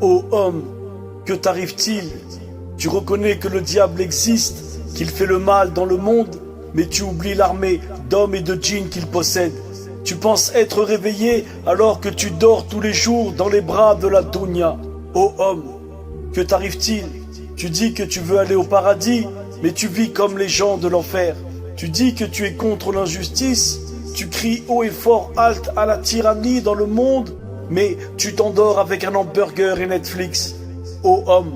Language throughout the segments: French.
Ô homme, que t'arrive-t-il? Tu reconnais que le diable existe, qu'il fait le mal dans le monde, mais tu oublies l'armée d'hommes et de djinns qu'il possède. Tu penses être réveillé alors que tu dors tous les jours dans les bras de la dunya. Ô homme, que t'arrive-t-il? Tu dis que tu veux aller au paradis, mais tu vis comme les gens de l'enfer. Tu dis que tu es contre l'injustice, tu cries haut et fort halte à la tyrannie dans le monde, mais tu t'endors avec un hamburger et Netflix. Ô homme,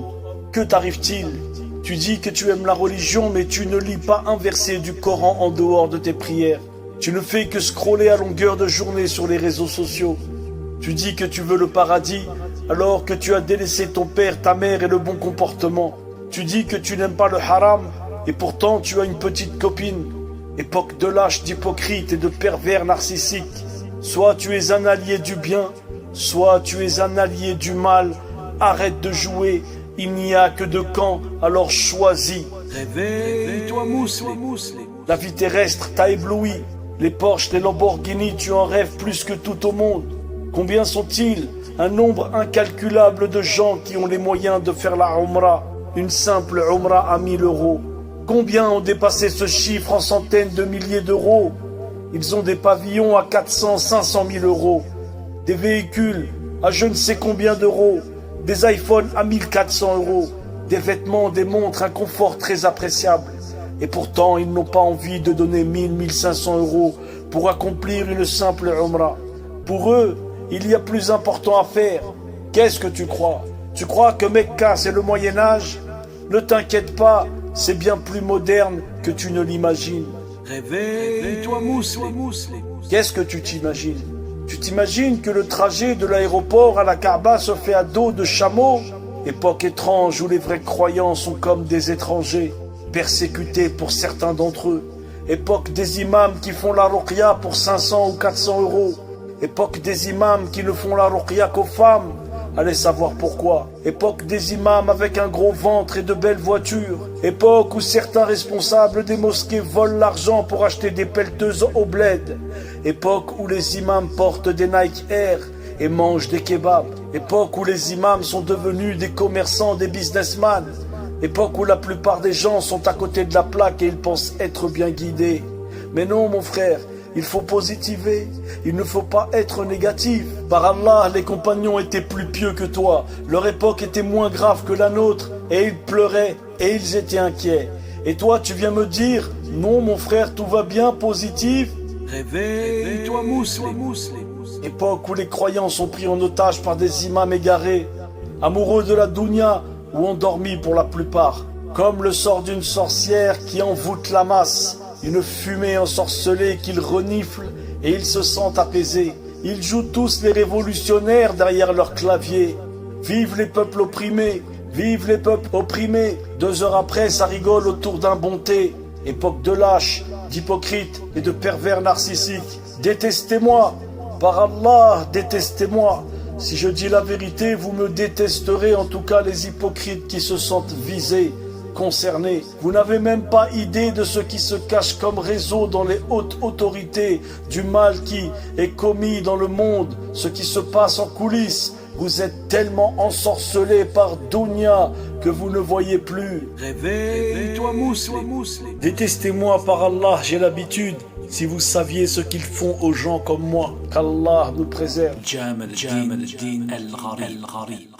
que t'arrive-t-il? Tu dis que tu aimes la religion, mais tu ne lis pas un verset du Coran en dehors de tes prières. Tu ne fais que scroller à longueur de journée sur les réseaux sociaux. Tu dis que tu veux le paradis, alors que tu as délaissé ton père, ta mère et le bon comportement. Tu dis que tu n'aimes pas le haram, et pourtant tu as une petite copine. Époque de lâches, d'hypocrites et de pervers narcissiques. Soit tu es un allié du bien, soit tu es un allié du mal. Arrête de jouer, il n'y a que deux camps, alors choisis. Réveille-toi, musulman. La vie terrestre t'a ébloui. Les Porsche, les Lamborghini, tu en rêves plus que tout au monde. Combien sont-ils? Un nombre incalculable de gens qui ont les moyens de faire la Umrah. Une simple Umrah à 1000 euros. Combien ont dépassé ce chiffre en centaines de milliers d'euros? Ils ont des pavillons à 400, 500 000 euros. Des véhicules à je ne sais combien d'euros. Des iPhones à 1400 euros. Des vêtements, des montres, un confort très appréciable. Et pourtant, ils n'ont pas envie de donner 1000, 1500 euros pour accomplir une simple Umrah. Pour eux, il y a plus important à faire. Qu'est-ce que tu crois? Tu crois que Mecca, c'est le Moyen-Âge? Ne t'inquiète pas, c'est bien plus moderne que tu ne l'imagines. Réveille-toi, musulman. Qu'est-ce que tu t'imagines? Tu t'imagines que le trajet de l'aéroport à la Kaaba se fait à dos de chameaux? Époque étrange où les vrais croyants sont comme des étrangers, persécutés pour certains d'entre eux. Époque des imams qui font la ruqya pour 500 ou 400 euros. Époque des imams qui ne font la ruqya qu'aux femmes. Allez savoir pourquoi. Époque des imams avec un gros ventre et de belles voitures. Époque où certains responsables des mosquées volent l'argent pour acheter des pelleteuses au bled. Époque où les imams portent des Nike Air et mangent des kebabs. Époque où les imams sont devenus des commerçants, des businessmen. Époque où la plupart des gens sont à côté de la plaque et ils pensent être bien guidés. Mais non mon frère, il faut positiver, il ne faut pas être négatif. Par Allah, les compagnons étaient plus pieux que toi, leur époque était moins grave que la nôtre, et ils pleuraient, et ils étaient inquiets. Et toi, tu viens me dire, non mon frère, tout va bien, positif. Réveille-toi, musulman. Époque où les croyants sont pris en otage par des imams égarés, amoureux de la dunya, ou endormis pour la plupart, comme le sort d'une sorcière qui envoûte la masse. Une fumée ensorcelée qu'ils reniflent et ils se sentent apaisés. Ils jouent tous les révolutionnaires derrière leur clavier. Vive les peuples opprimés, vive les peuples opprimés. 2 heures après, ça rigole autour d'un bon thé. Époque de lâches, d'hypocrites et de pervers narcissiques. Détestez-moi, par Allah, détestez-moi. Si je dis la vérité, vous me détesterez, en tout cas les hypocrites qui se sentent visés, concernés. Vous n'avez même pas idée de ce qui se cache comme réseau dans les hautes autorités, du mal qui est commis dans le monde, ce qui se passe en coulisses. Vous êtes tellement ensorcelés par dunya que vous ne voyez plus. Réveille-toi, musulman. Détestez-moi par Allah, j'ai l'habitude. Si vous saviez ce qu'ils font aux gens comme moi, qu'Allah nous préserve. Jamal Din Al-Gharib.